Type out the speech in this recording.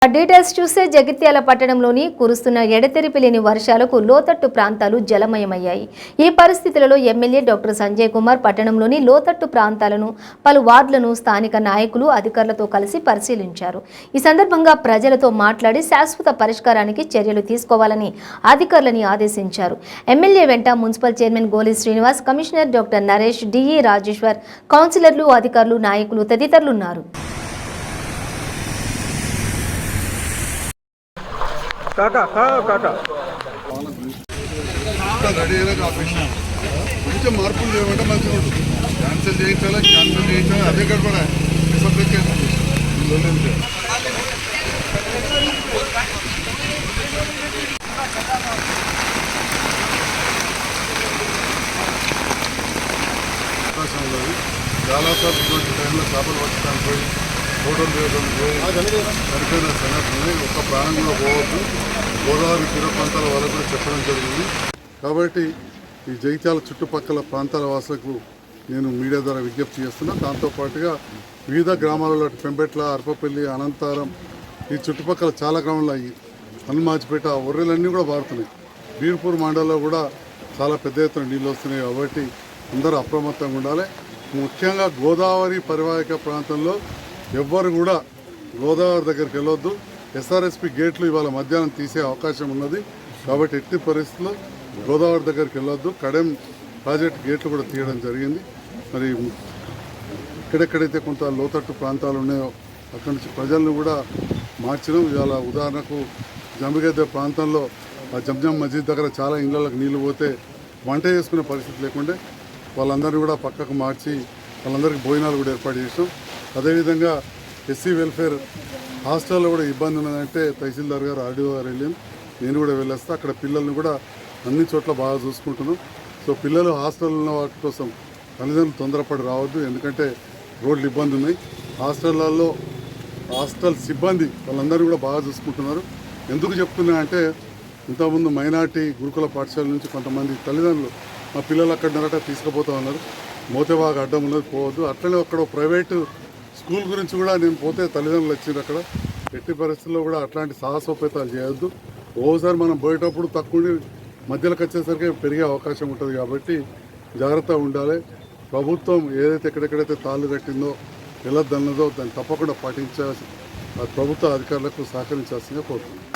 Details చూస్తే జగిత్యాల పట్టణంలోని కురుస్తున్న ఎడతెరిపి లేని వర్షాలకు లోతట్టు ప్రాంతాలు జలమయమయ్యాయి. ఈ పరిస్థితులలో ఎమ్మెల్యే డాక్టర్ సంజయ్ కుమార్ పట్టణంలోని లోతట్టు ప్రాంతాలను పలు వార్డులను స్థానిక నాయకులు అధికారులతో కలిసి పరిశీలించారు. ఈ సందర్భంగా ప్రజలతో మాట్లాడి శాశ్వత పరిష్కారానికి చర్యలు తీసుకోవాలని అధికారులను ఆదేశించారు. ఎమ్మెల్యే వెంట మున్సిపల్ చైర్మన్ గోలి Srinivas, commissioner doctor Naresh, DE Rajeshwar, కౌన్సిలర్లు, అధికారులు, నాయకులు తదితరులు ఉన్నారు. కాకా కాకా రెడీ అయ్యాక ఆపేసిన కొంచెం మార్పులు చేయమంటే మంచిగా ఉంటుంది. క్యాన్సిల్ చేయించాలి అదే కూడా అవకాశం ఉన్నది. చాలాసార్లు ఇటువంటి టైంలో చేపలు పట్టడానికి పోయి ఫోటోలు తీయడానికి పోయి చనిపోయిన సంఘటనని ఒక్క ప్రాణం కూడా పోవద్దు. గోదావరి తీర ప్రాంతాల వాళ్ళకు కూడా చెప్పడం జరిగింది. కాబట్టి ఈ జగిత్యాల చుట్టుపక్కల ప్రాంతాల వాసులకు నేను మీడియా ద్వారా విజ్ఞప్తి చేస్తున్నా. దాంతోపాటుగా వివిధ గ్రామాలలో పెంపెట్ల, అర్పపల్లి, అనంతారం, ఈ చుట్టుపక్కల చాలా గ్రామాల్లో ఈ హనుమాజిపేట ఒర్రెలన్నీ కూడా మారుతున్నాయి. బీర్పూర్ మండలంలో కూడా చాలా పెద్ద ఎత్తున నీళ్ళు వస్తున్నాయి. కాబట్టి అందరూ అప్రమత్తంగా ఉండాలి. ముఖ్యంగా గోదావరి పరివాహక ప్రాంతంలో ఎవ్వరు కూడా గోదావరి దగ్గరికి వెళ్ళొద్దు. ఎస్ఆర్ఎస్పి గేట్లు ఇవాళ మధ్యాహ్నం తీసే అవకాశం ఉన్నది. కాబట్టి ఎట్టి పరిస్థితుల్లో గోదావరి దగ్గరికి వెళ్ళొద్దు. కడెం ప్రాజెక్ట్ గేట్లు కూడా తీయడం జరిగింది. మరి ఎక్కడెక్కడైతే కొంత లోతట్టు ప్రాంతాలు ఉన్నాయో అక్కడి నుంచి ప్రజలను కూడా మార్చడం. ఇవాళ ఉదాహరణకు జంబిగద్దె ప్రాంతంలో ఆ జంజం మస్జిద్ దగ్గర చాలా ఇళ్లకు నీళ్లు పోతే వంట చేసుకునే పరిస్థితి లేకుండే వాళ్ళందరినీ కూడా పక్కకు మార్చి వాళ్ళందరికీ భోజనాలు కూడా ఏర్పాటు చేసాం. అదేవిధంగా ఎస్సీ వెల్ఫేర్ హాస్టల్లో కూడా ఇబ్బంది ఉన్నదంటే తహసీల్దార్ గారు, ఆర్డీఓ గారు వెళ్ళాం. నేను కూడా వెళ్ళొస్తా. అక్కడ పిల్లల్ని కూడా అన్ని చోట్ల బాగా చూసుకుంటున్నాం. సో పిల్లలు హాస్టల్లో ఉన్న వాటి కోసం తల్లిదండ్రులు తొందరపడి రావద్దు. ఎందుకంటే రోడ్లు ఇబ్బంది ఉన్నాయి. హాస్టళ్లలో హాస్టల్ సిబ్బంది వాళ్ళందరూ కూడా బాగా చూసుకుంటున్నారు. ఎందుకు చెప్తున్నా అంటే ఇంతకుముందు మైనార్టీ గురుకుల పాఠశాల నుంచి కొంతమంది తల్లిదండ్రులు మా పిల్లలు అక్కడనరట తీసుకుపోతా ఉన్నారు. మోతేబాగా అడ్డం ఉన్నది, పోవద్దు. అట్లనే అక్కడ ప్రైవేటు స్కూల్ గురించి కూడా నేను పోతే తల్లిదండ్రులు వచ్చిండ్రు. అక్కడ ఎట్టి పరిస్థితుల్లో కూడా అట్లాంటి సాహసోపేతాలు చేయొద్దు. ఓసారి మనం పోయేటప్పుడు తక్కువ మధ్యలోకి వచ్చేసరికి పెరిగే అవకాశం ఉంటుంది. కాబట్టి జాగ్రత్తగా ఉండాలి. ప్రభుత్వం ఏదైతే ఎక్కడెక్కడైతే తాళ్ళు కట్టిందో వెళ్ళొద్దన్నదో దాన్ని తప్పకుండా పాటించాల్సి ప్రభుత్వ అధికారులకు సహకరించాల్సిందిగా కోరుతున్నాను.